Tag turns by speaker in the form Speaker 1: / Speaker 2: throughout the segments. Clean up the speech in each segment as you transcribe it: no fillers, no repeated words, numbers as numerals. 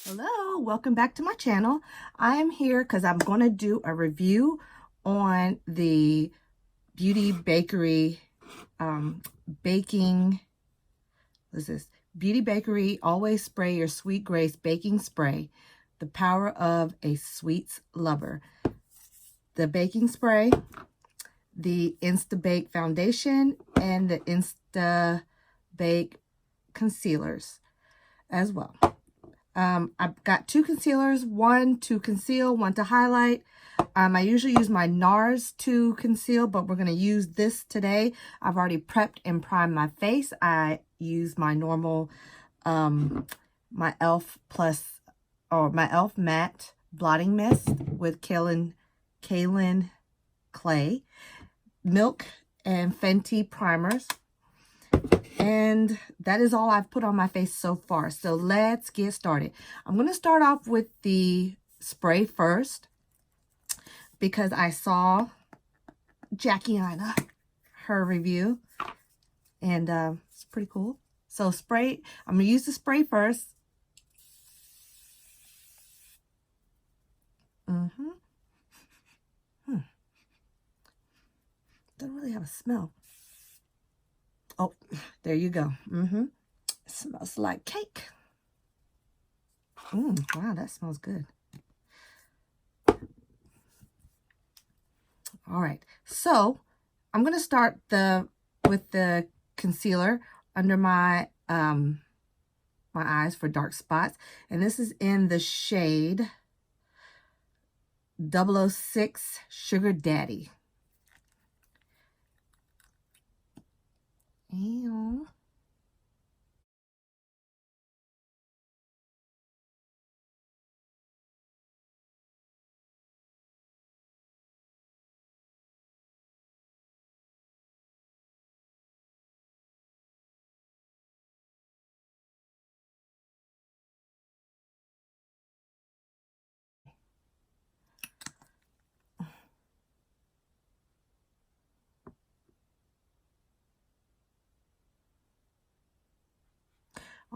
Speaker 1: Hello, welcome back to my channel. I am here because I'm going to do a review on the Beauty Bakerie baking. What is this? Beauty Bakerie Always Spray Your Sweet Grace Baking Spray. The power of a sweets lover. The baking spray, the Insta Bake foundation, and the Insta Bake concealers as well. I've got two concealers, one to conceal, one to highlight. I usually use my NARS to conceal, but we're going to use this today. I've already prepped and primed my face. I use my normal, my e.l.f. my e.l.f. matte blotting mist with kaolin clay, milk, and Fenty primers. And that is all I've put on my face so far. So let's get started. I'm going to start off with the spray first because I saw Jackie Ina, her review, and it's pretty cool. So spray, I'm going to use the spray first. Doesn't really have a smell. Oh, there you go. It smells like cake. Wow, that smells good. All right, so I'm going to start with the concealer under my my eyes for dark spots, and this is in the shade 006 Sugar Daddy. Ew.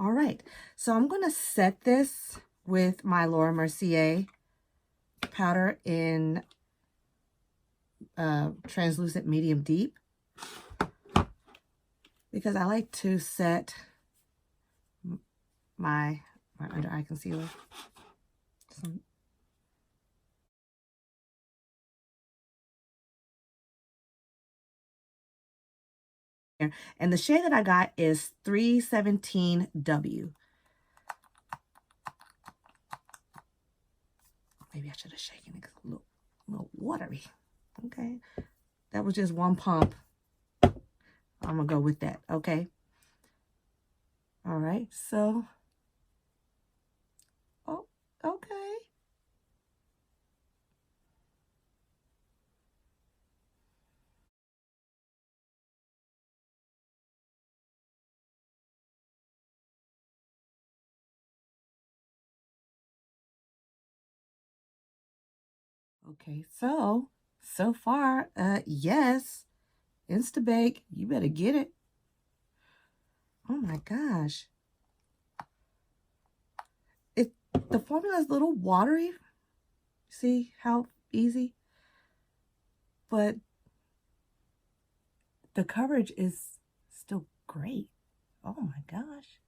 Speaker 1: All right, so I'm going to set this with my Laura Mercier powder in translucent medium deep because I like to set my under eye concealer. And the shade that I got is 317W. Maybe I should have shaken it because it's a little watery. Okay. That was just one pump. I'm going to go with that. Okay. All right. So, oh, okay. Okay. So far, yes. Insta Bake, you better get it. Oh my gosh. The formula is a little watery. See how easy? But the coverage is still great. Oh my gosh.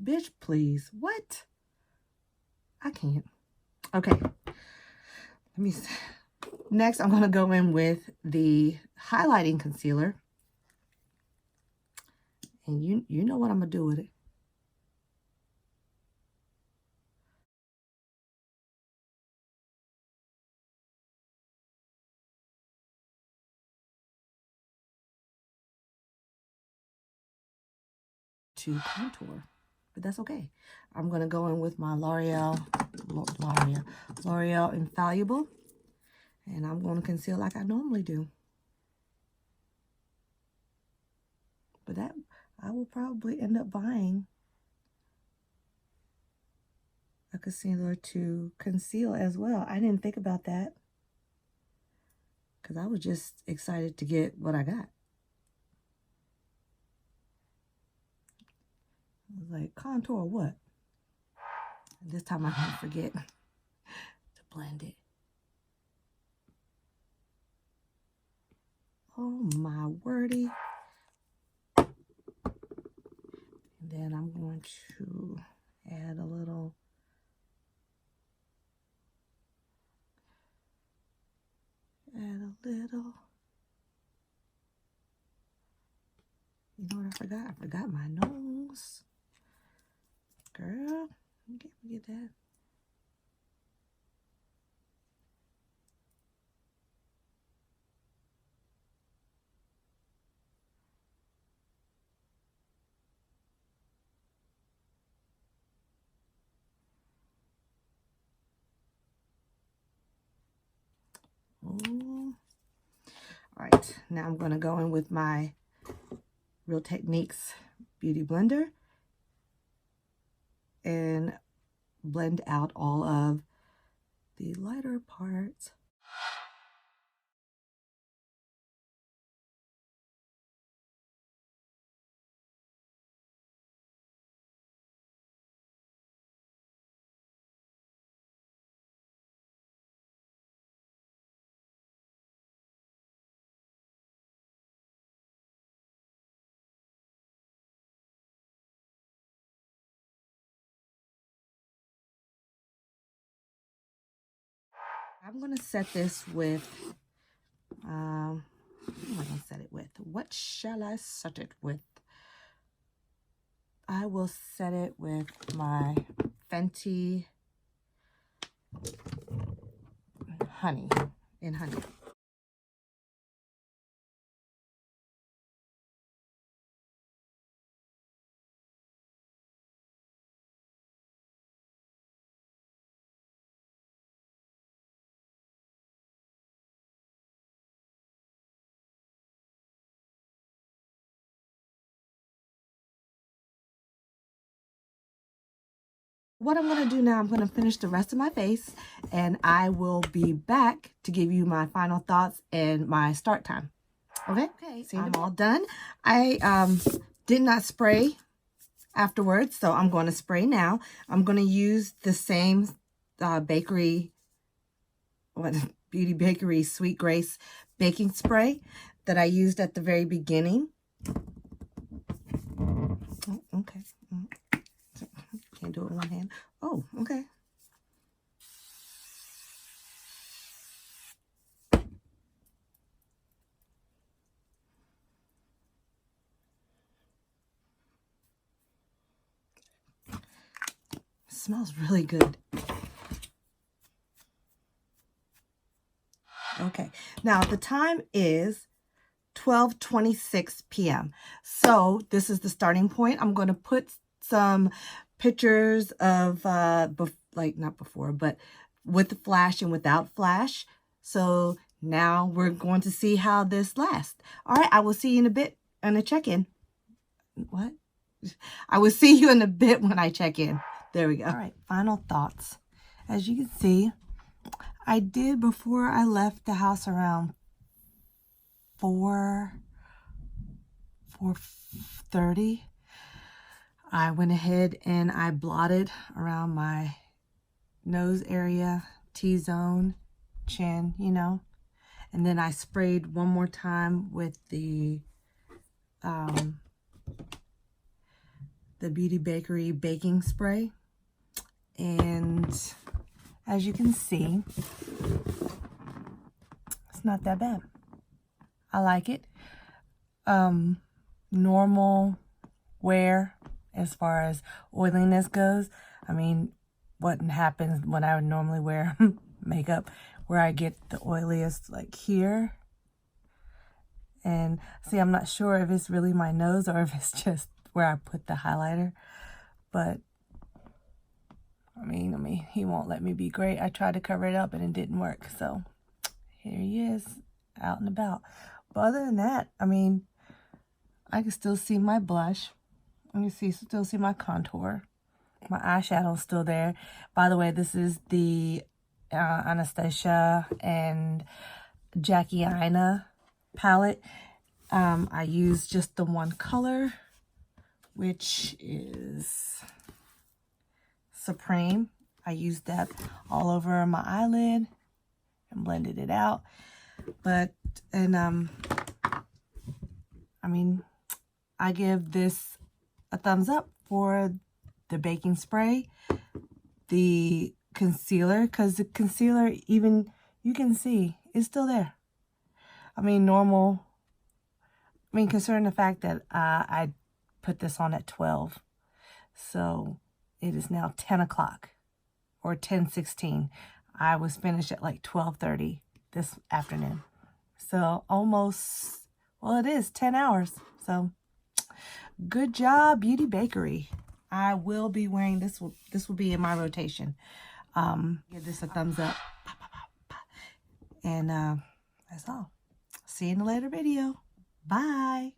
Speaker 1: Bitch, please. What? I can't. Okay. Next, I'm going to go in with the highlighting concealer. And you know what I'm going to do with it. To contour. But that's okay. I'm going to go in with my L'Oreal Infallible. And I'm going to conceal like I normally do. But that, I will probably end up buying a concealer to conceal as well. I didn't think about that because I was just excited to get what I got. I was like, contour what? And this time I didn't forget to blend it. Oh my wordy. And then I'm going to add a little You know what I forgot? I forgot my nose. Girl, you can't forget that. Oh. All right, now I'm going to go in with my Real Techniques Beauty Blender and blend out all of the lighter parts. I'm going to set this with, what am I going to set it with? What shall I set it with? I will set it with my Fenty Honey. What I'm going to do now, I'm going to finish the rest of my face, and I will be back to give you my final thoughts and my start time. Okay, I'm all done. I did not spray afterwards, so I'm going to spray now. I'm going to use the same Beauty Bakerie Sweet Grace baking spray that I used at the very beginning. Oh, okay. Can't do it with one hand. Oh, okay. Smells really good. Okay, now the time is 12:26 p.m. So this is the starting point. I'm going to put some pictures of like not before, but with the flash and without flash. So now we're going to see how this lasts. All right, I will see you in a bit on a check-in. What? I will see you in a bit when I check in. There we go. All right, final thoughts. As you can see, I did before I left the house around 4:30. I went ahead and I blotted around my nose area, T-zone, chin, you know. And then I sprayed one more time with the Beauty Bakerie baking spray. And as you can see, it's not that bad. I like it. Normal wear as far as oiliness goes. I mean, what happens when I would normally wear makeup where I get the oiliest like here. And see, I'm not sure if it's really my nose or if it's just where I put the highlighter. But I mean, he won't let me be great. I tried to cover it up and it didn't work. So she is out and about. But other than that, I mean, I can still see my blush. You can still see my contour. My eyeshadow's still there. By the way, this is the Anastasia and Jackie Aina palette. I use just the one color, which is Supreme. I used that all over my eyelid and blended it out. But, and I mean, I give this a thumbs up for the baking spray, the concealer, because the concealer, even you can see it's still there. I mean, normal. I mean, considering the fact that I put this on at 12, so it is now 10 o'clock or 10:16. I was finished at like 12:30 this afternoon, so almost, well, it is 10 hours. So good job, Beauty Bakerie. I will be wearing this. This will be in my rotation. Give this a thumbs up. And that's all. See you in a later video. Bye.